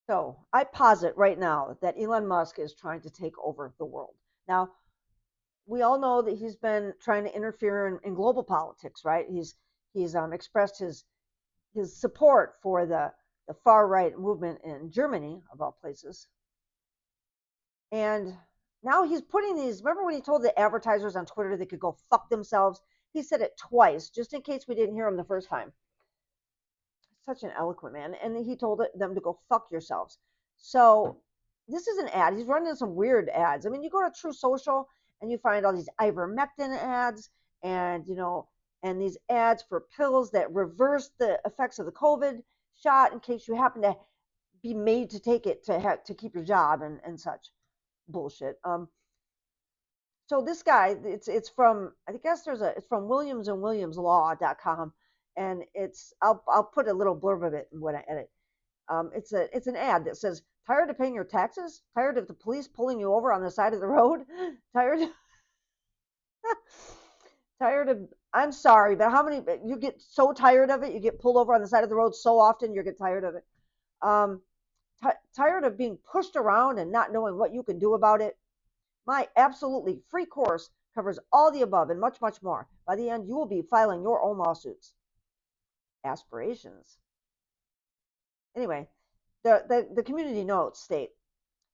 So I posit right now that Elon Musk is trying to take over the world. Now, we all know that he's been trying to interfere in global politics, right? He's expressed his support for the far right movement in Germany, of all places. And now he's putting these. Remember when he told the advertisers on Twitter they could go fuck themselves? He said it twice, just in case we didn't hear him the first time. Such an eloquent man. And he told them to go fuck yourselves. So this is an ad. He's running some weird ads. I mean, you go to True Social and you find all these ivermectin ads and, and these ads for pills that reverse the effects of the COVID shot in case you happen to be made to take it to keep your job and such bullshit. So this guy, it's from, I guess it's from williamsandwilliamslaw.com, and I'll put a little blurb of it when I edit. It's an ad that says, tired of paying your taxes, tired of the police pulling you over on the side of the road, tired tired of, I'm sorry, but how many, you get so tired of it, you get pulled over on the side of the road so often, you get tired of it. um Tired of being pushed around and not knowing what you can do about it. My absolutely free course covers all the above and much, much more. By the end, you will be filing your own lawsuits. Aspirations. Anyway, the community notes state,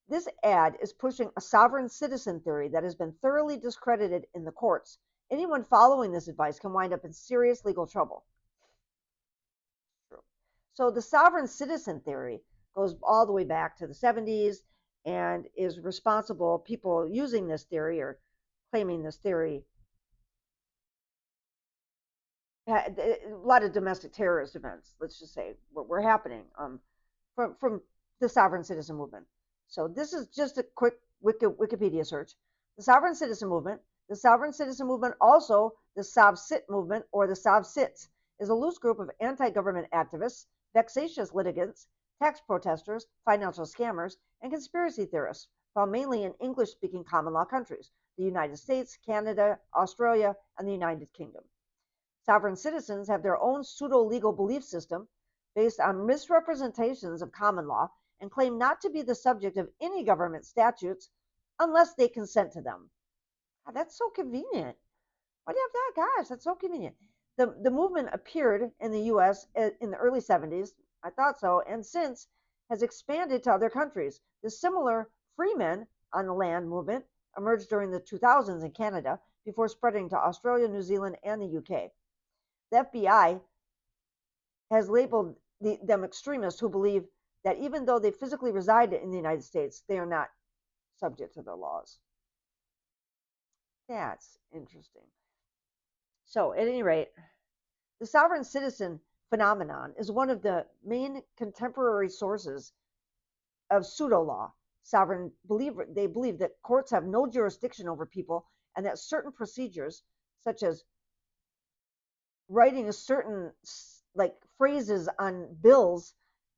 this ad is pushing a sovereign citizen theory that has been thoroughly discredited in the courts. Anyone following this advice can wind up in serious legal trouble. So the sovereign citizen theory goes all the way back to the 70s and is responsible. People using this theory or claiming this theory, a lot of domestic terrorist events, let's just say, were happening from the sovereign citizen movement. So this is just a quick Wikipedia search. The sovereign citizen movement. The sovereign citizen movement, also the Sov-Cit movement or the Sov-Cits, is a loose group of anti-government activists, vexatious litigants, tax protesters, financial scammers, and conspiracy theorists, found mainly in English-speaking common law countries, the United States, Canada, Australia, and the United Kingdom. Sovereign citizens have their own pseudo-legal belief system based on misrepresentations of common law and claim not to be the subject of any government statutes unless they consent to them. God, that's so convenient. Why do you have that? Gosh, that's so convenient. The movement appeared in the U.S. in the early 70s, I thought so, and since has expanded to other countries. The similar free men on the land movement emerged during the 2000s in Canada before spreading to Australia, New Zealand, and the UK. The FBI has labeled them extremists who believe that even though they physically reside in the United States, they are not subject to the laws. That's interesting. So, at any rate, the sovereign citizen phenomenon is one of the main contemporary sources of pseudo law. They believe that courts have no jurisdiction over people and that certain procedures, such as writing a certain like phrases on bills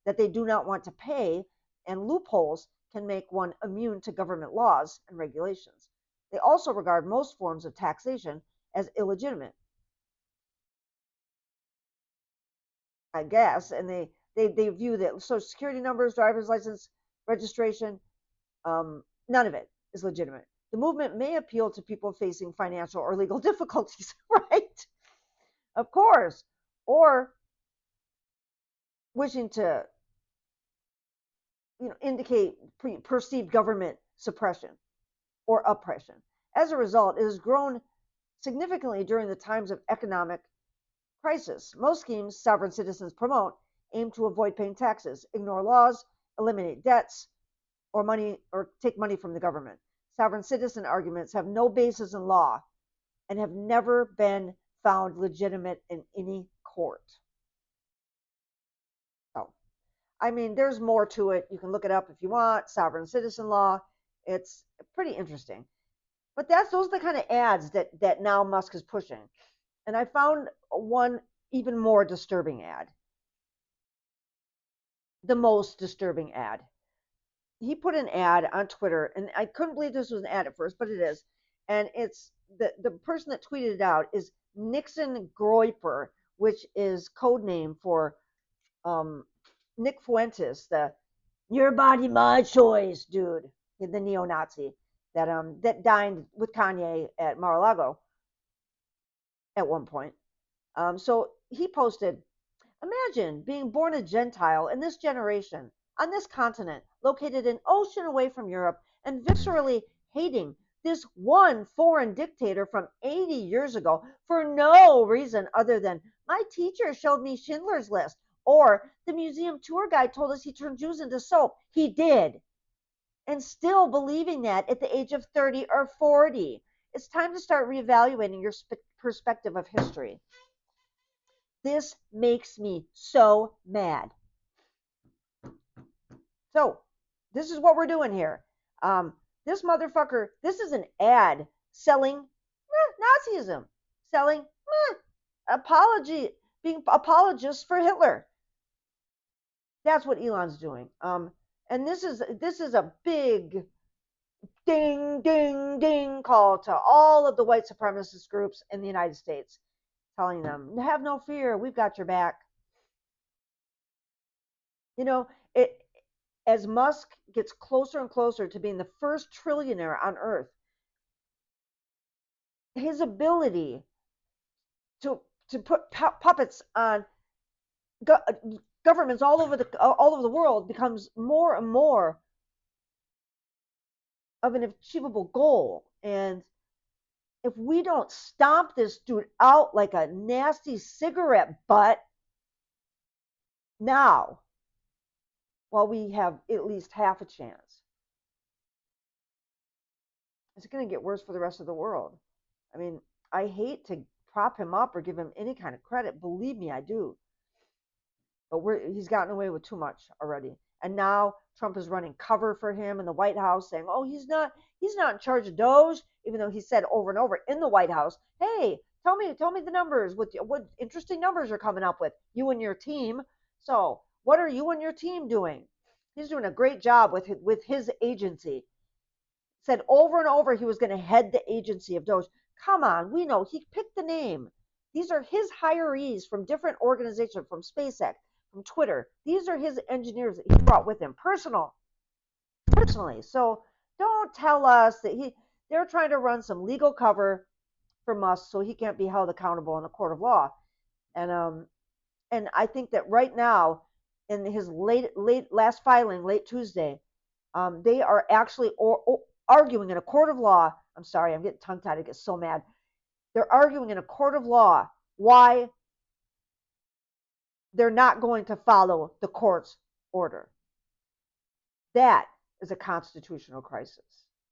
that they do not want to pay, and loopholes can make one immune to government laws and regulations. They also regard most forms of taxation as illegitimate, I guess, and they view that social security numbers, driver's license, registration, none of it is legitimate. The movement may appeal to people facing financial or legal difficulties, right? Of course, or wishing to, indicate perceived government suppression or oppression. As a result, it has grown significantly during the times of economic crisis. Most schemes sovereign citizens promote aim to avoid paying taxes, ignore laws, eliminate debts, or take money from the government. Sovereign citizen arguments have no basis in law and have never been found legitimate in any court. So, I mean, there's more to it. You can look it up if you want. Sovereign citizen law. It's pretty interesting. But those are the kind of ads that now Musk is pushing. And I found one even more disturbing ad. The most disturbing ad. He put an ad on Twitter, and I couldn't believe this was an ad at first, but it is. And it's the person that tweeted it out is Nixon Groiper, which is code name for Nick Fuentes, the Your body, my choice, dude. The neo-Nazi that dined with Kanye at Mar-a-Lago at one point. So he posted, imagine being born a Gentile in this generation, on this continent, located an ocean away from Europe, and viscerally hating this one foreign dictator from 80 years ago for no reason other than my teacher showed me Schindler's List, or the museum tour guide told us he turned Jews into soap. He did. And still believing that at the age of 30 or 40. It's time to start reevaluating your perspective of history. This makes me so mad. So, this is what we're doing here. This motherfucker, this is an ad selling Nazism, selling apology, being apologists for Hitler. That's what Elon's doing. And this is a big ding, ding, ding call to all of the white supremacist groups in the United States, telling them, have no fear, we've got your back. You know, as Musk gets closer and closer to being the first trillionaire on Earth, his ability to put puppets on governments all over the world becomes more and more of an achievable goal. And if we don't stomp this dude out like a nasty cigarette butt now, well, we have at least half a chance. It's going to get worse for the rest of the world. I mean, I hate to prop him up or give him any kind of credit. Believe me, I do. But he's gotten away with too much already. And now Trump is running cover for him in the White House, saying, "Oh, he's not in charge of Doge," even though he said over and over in the White House, "Hey, tell me the numbers. What interesting numbers are coming up with you and your team." So, what are you and your team doing? He's doing a great job with his agency. Said over and over he was going to head the agency of Doge. Come on, we know he picked the name. These are his hirees from different organizations, from SpaceX, from Twitter. These are his engineers that he brought with him personally. So don't tell us that they're trying to run some legal cover for Musk so he can't be held accountable in a court of law. And I think that right now, in his last filing, late Tuesday, they are actually arguing in a court of law. I'm sorry, I'm getting tongue tied. I get so mad. They're arguing in a court of law why they're not going to follow the court's order. That is a constitutional crisis.